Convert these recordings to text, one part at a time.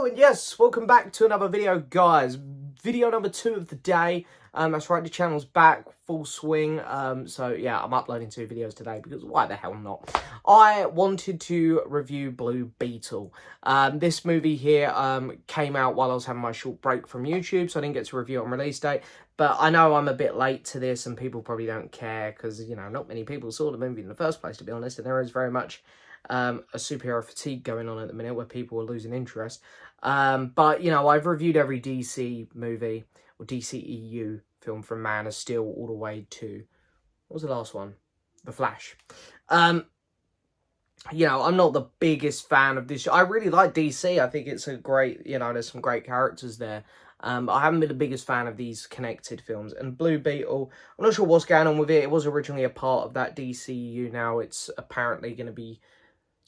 Hello, and yes, welcome back to another video, guys. Video number 2 of the day. That's right, the channel's back, full swing. So yeah, I'm uploading 2 videos today because why the hell not? I wanted to review Blue Beetle. This movie here came out while I was having my short break from YouTube, so I didn't get to review it on release date. But I know I'm a bit late to this, and people probably don't care because, you know, not many people saw the movie in the first place, to be honest, and there is very much a superhero fatigue going on at the minute where people are losing interest. But, you know, I've reviewed every DC movie or DCEU film from Man of Steel all the way to, what was the last one? The Flash. You know, I'm not the biggest fan of this. I really like DC. I think it's a great, you know, there's some great characters there. I haven't been the biggest fan of these connected films. And Blue Beetle, I'm not sure what's going on with it. It was originally a part of that DCU. Now it's apparently going to be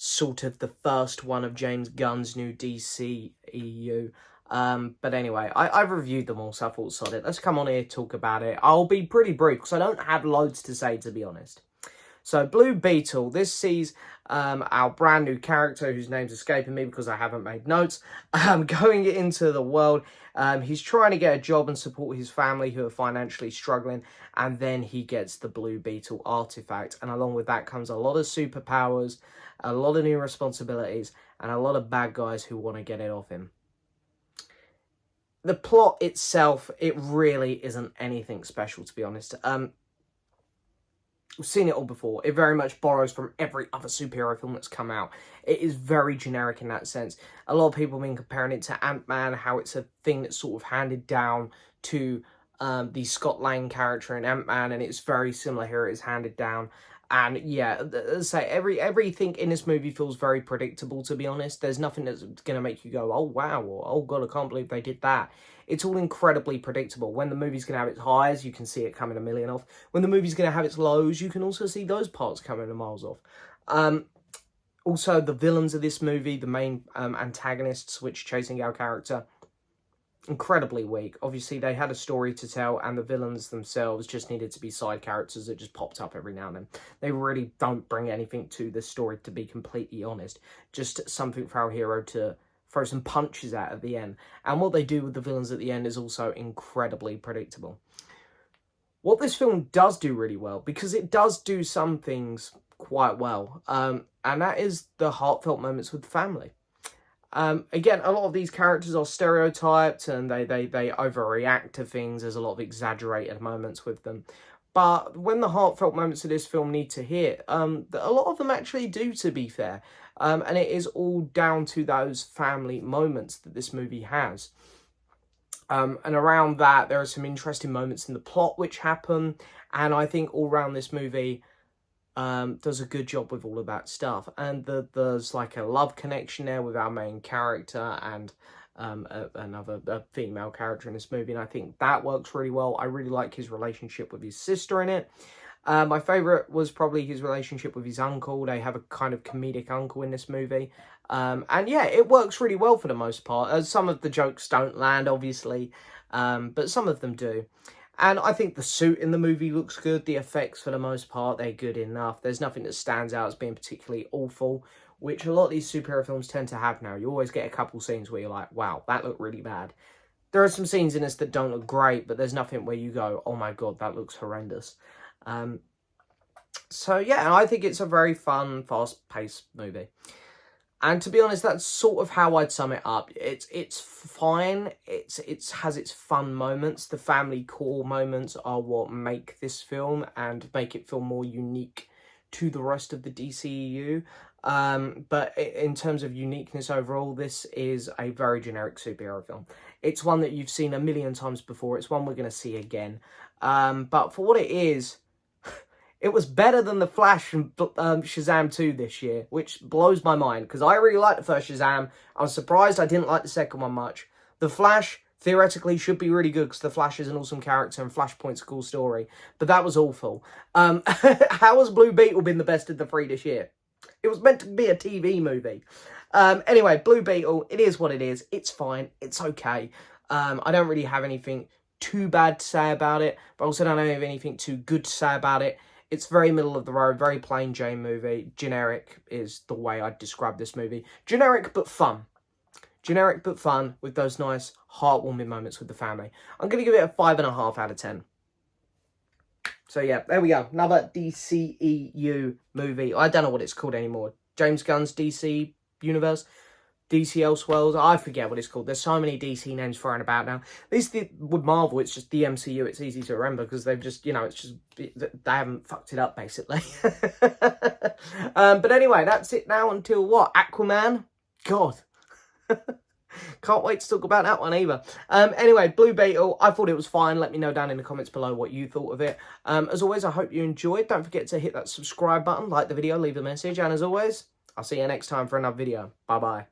sort of the first one of James Gunn's new DCEU. But anyway, I've reviewed them all, so I thought, sod it. Let's come on here, talk about it. I'll be pretty brief, because I don't have loads to say, to be honest. So, Blue Beetle, this sees our brand new character, whose name's escaping me because I haven't made notes, going into the world. He's trying to get a job and support his family who are financially struggling, and then he gets the Blue Beetle artifact. And along with that comes a lot of superpowers, a lot of new responsibilities, and a lot of bad guys who want to get it off him. The plot itself, it really isn't anything special, to be honest. We've seen it all before. It very much borrows from every other superhero film that's come out. It is very generic in that sense. A lot of people have been comparing it to Ant-Man, how it's a thing that's sort of handed down to the Scott Lang character in Ant-Man, and it's very similar here. It is handed down. And yeah, as I say, everything in this movie feels very predictable, to be honest. There's nothing that's going to make you go, oh wow, or oh god, I can't believe they did that. It's all incredibly predictable. When the movie's going to have its highs, you can see it coming a million off. When the movie's going to have its lows, you can also see those parts coming a miles off. Also, the villains of this movie, the main antagonists, which chasing our character, incredibly weak. Obviously, they had a story to tell, and the villains themselves just needed to be side characters that just popped up every now and then. They really don't bring anything to the story, to be completely honest. Just something for our hero to throw some punches at the end. And what they do with the villains at the end is also incredibly predictable. What this film does do really well, because it does do some things quite well, and that is the heartfelt moments with family. Again, a lot of these characters are stereotyped and they overreact to things. There's a lot of exaggerated moments with them. But when the heartfelt moments of this film need to hit, a lot of them actually do, to be fair. And it is all down to those family moments that this movie has. And around that, there are some interesting moments in the plot which happen. And I think all around this movie does a good job with all of that stuff. And there's like a love connection there with our main character and another female character in this movie, and I think that works really well. I really like his relationship with his sister in it. My favourite was probably his relationship with his uncle. They have a kind of comedic uncle in this movie. And yeah, it works really well for the most part. Some of the jokes don't land, obviously, but some of them do. And I think the suit in the movie looks good. The effects, for the most part, they're good enough. There's nothing that stands out as being particularly awful, which a lot of these superhero films tend to have now. You always get a couple scenes where you're like, wow, that looked really bad. There are some scenes in this that don't look great, but there's nothing where you go, oh my god, that looks horrendous. So yeah, and I think it's a very fun, fast-paced movie. And to be honest, that's sort of how I'd sum it up. It's fine. It has its fun moments. The family core moments are what make this film and make it feel more unique to the rest of the DCEU. But in terms of uniqueness overall, this is a very generic superhero film. It's one that you've seen a million times before. It's one we're going to see again. But for what it is, it was better than The Flash and Shazam 2 this year, which blows my mind, because I really liked the first Shazam. I was surprised I didn't like the second one much. The Flash, theoretically, should be really good, because The Flash is an awesome character and Flashpoint's a cool story, but that was awful. How has Blue Beetle been the best of the 3 this year? It was meant to be a TV movie. Anyway, Blue Beetle, it is what it is. It's fine. It's okay. I don't really have anything too bad to say about it, but also don't have anything too good to say about it. It's very middle of the road, very plain Jane movie. Generic is the way I'd describe this movie. Generic, but fun. Generic but fun, with those nice, heartwarming moments with the family. I'm going to give it a 5.5 out of 10. So yeah, there we go. Another DCEU movie. I don't know what it's called anymore. James Gunn's DC Universe. DC Elseworlds. I forget what it's called. There's so many DC names thrown about now. At least with Marvel, it's just the MCU. It's easy to remember because they've just, you know, it's just, they haven't fucked it up, basically. But anyway, that's it now until what? Aquaman? God. Can't wait to talk about that one either. Anyway, Blue Beetle, I thought it was fine. Let me know down in the comments below what you thought of it. As always, I hope you enjoyed. Don't forget to hit that subscribe button, like the video, leave a message. And as always, I'll see you next time for another video. Bye-bye.